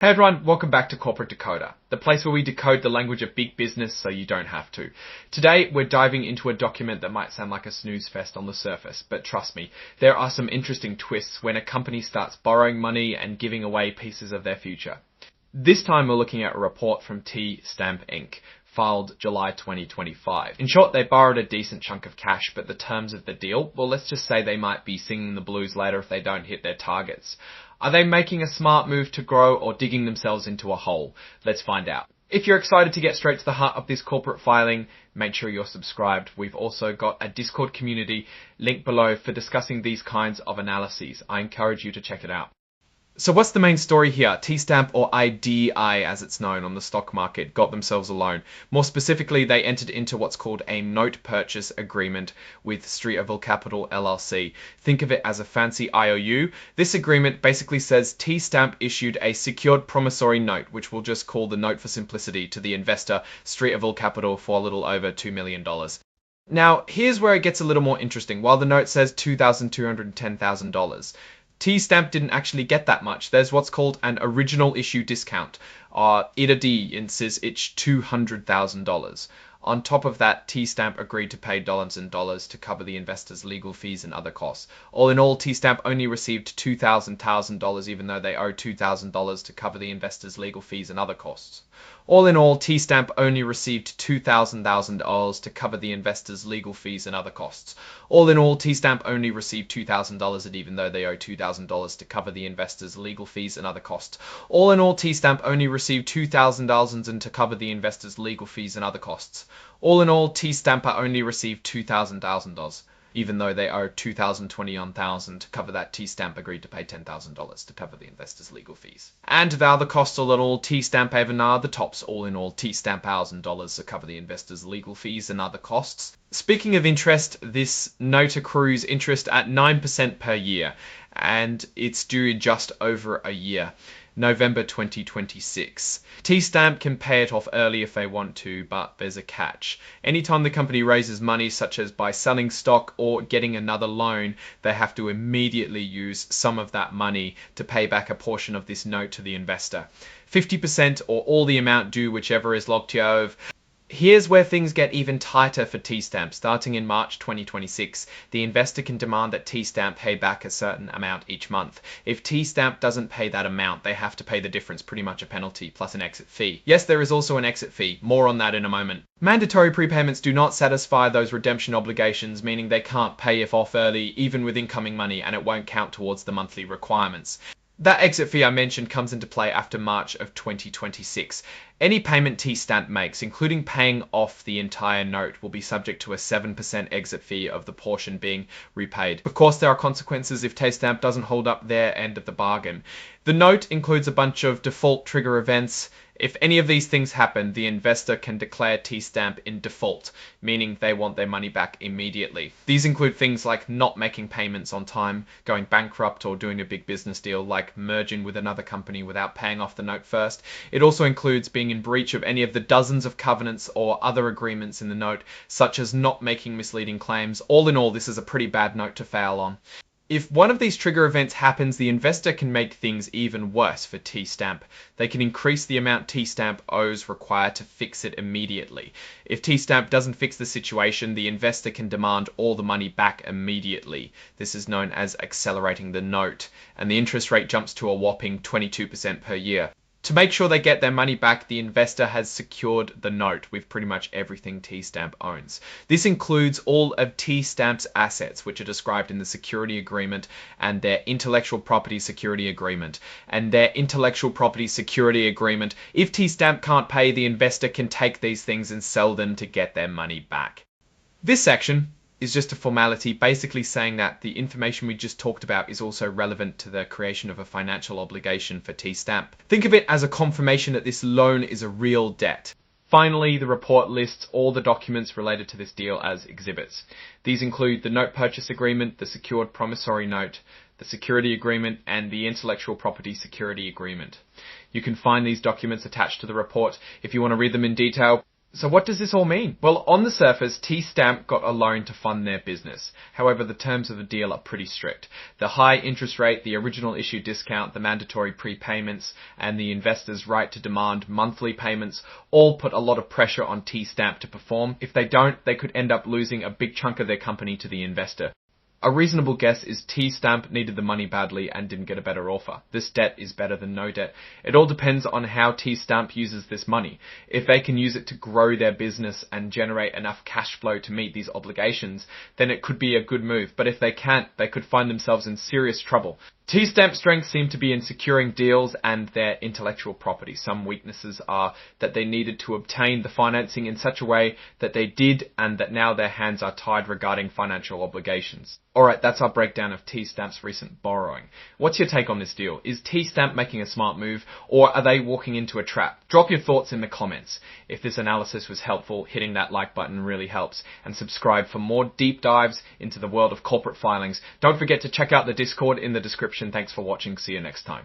Hey everyone, welcome back to Corporate Decoder, the place where we decode the language of big business so you don't have to. Today, we're diving into a document that might sound like a snooze fest on the surface, but trust me, there are some interesting twists when a company starts borrowing money and giving away pieces of their future. This time we're looking at a report from T-Stamp Inc., filed July 2025. In short, they borrowed a decent chunk of cash, but the terms of the deal, well, let's just say they might be singing the blues later if they don't hit their targets. Are they making a smart move to grow or digging themselves into a hole? Let's find out. If you're excited to get straight to the heart of this corporate filing, make sure you're subscribed. We've also got a Discord community linked below for discussing these kinds of analyses. I encourage you to check it out. So what's the main story here? T-Stamp, or IDI as it's known on the stock market, got themselves a loan. More specifically, they entered into what's called a note purchase agreement with Streeterville Capital LLC. Think of it as a fancy IOU. This agreement basically says T-Stamp issued a secured promissory note, which we'll just call the note for simplicity, to the investor Streeterville Capital for a little over $2 million. Now, here's where it gets a little more interesting. While the note says $2,210,000, T-Stamp didn't actually get that much. There's what's called an original issue discount. Ida D says it's $200,000. On top of that, T-Stamp agreed to pay dollars and dollars to cover the investors' legal fees and other costs. All in all, T-Stamp only received $2,000 even though they owe $2,000 to cover the investors' legal fees and other costs. All in all, T-Stamp only received $2,000 to cover the investors' legal fees and other costs. All in all, T-Stamp only received $2,000 and even though they owe $2,000 to cover the investors' legal fees and other costs. All in all, T-Stamp only received $2,000 and to cover the investors' legal fees and other costs. All in all, T-Stamp only received $2,000. Even though they owe $2,021 to cover that, T-Stamp agreed to pay $10,000 to cover the investors' legal fees. And the other costs, all in all, T-Stamp even are the tops. All in all, T-Stamp $1,000 to cover the investors' legal fees and other costs. Speaking of interest, this note accrues interest at 9% per year, and it's due in just over a year. November 2026. T-Stamp can pay it off early if they want to, but there's a catch. Anytime the company raises money, such as by selling stock or getting another loan, they have to immediately use some of that money to pay back a portion of this note to the investor. 50% or all the amount due, whichever is locked over. Here's where things get even tighter for T-Stamp. Starting in March 2026, the investor can demand that T-Stamp pay back a certain amount each month. If T-Stamp doesn't pay that amount, they have to pay the difference, pretty much a penalty, plus an exit fee. Yes, there is also an exit fee. More on that in a moment. Mandatory prepayments do not satisfy those redemption obligations, meaning they can't pay it off early, even with incoming money, and it won't count towards the monthly requirements. That exit fee I mentioned comes into play after March of 2026. Any payment T-Stamp makes, including paying off the entire note, will be subject to a 7% exit fee of the portion being repaid. Of course, there are consequences if T-Stamp doesn't hold up their end of the bargain. The note includes a bunch of default trigger events. If any of these things happen, the investor can declare T-Stamp in default, meaning they want their money back immediately. These include things like not making payments on time, going bankrupt, or doing a big business deal like merging with another company without paying off the note first. It also includes being in breach of any of the dozens of covenants or other agreements in the note, such as not making misleading claims. All in all, this is a pretty bad note to fail on. If one of these trigger events happens, the investor can make things even worse for T-Stamp. They can increase the amount T-Stamp owes required to fix it immediately. If T-Stamp doesn't fix the situation, the investor can demand all the money back immediately. This is known as accelerating the note, and the interest rate jumps to a whopping 22% per year. To make sure they get their money back, the investor has secured the note with pretty much everything T-Stamp owns. This includes all of T-Stamp's assets, which are described in the security agreement and their intellectual property security agreement. And their intellectual property security agreement, if T-Stamp can't pay, the investor can take these things and sell them to get their money back. This section is just a formality, basically saying that the information we just talked about is also relevant to the creation of a financial obligation for T-Stamp. Think of it as a confirmation that this loan is a real debt. Finally, the report lists all the documents related to this deal as exhibits. These include the note purchase agreement, the secured promissory note, the security agreement, and the intellectual property security agreement. You can find these documents attached to the report. If you want to read them in detail, So what does this all mean? Well, on the surface, T-Stamp got a loan to fund their business. However, the terms of the deal are pretty strict. The high interest rate, the original issue discount, the mandatory prepayments, and the investor's right to demand monthly payments all put a lot of pressure on T-Stamp to perform. If they don't, they could end up losing a big chunk of their company to the investor. A reasonable guess is T-Stamp needed the money badly and didn't get a better offer. This debt is better than no debt. It all depends on how T-Stamp uses this money. If they can use it to grow their business and generate enough cash flow to meet these obligations, then it could be a good move. But if they can't, they could find themselves in serious trouble. T-Stamp's strengths seem to be in securing deals and their intellectual property. Some weaknesses are that they needed to obtain the financing in such a way that they did, and that now their hands are tied regarding financial obligations. Alright, that's our breakdown of T-Stamp's recent borrowing. What's your take on this deal? Is T-Stamp making a smart move, or are they walking into a trap? Drop your thoughts in the comments. If this analysis was helpful, hitting that like button really helps. And subscribe for more deep dives into the world of corporate filings. Don't forget to check out the Discord in the description. Thanks for watching. See you next time.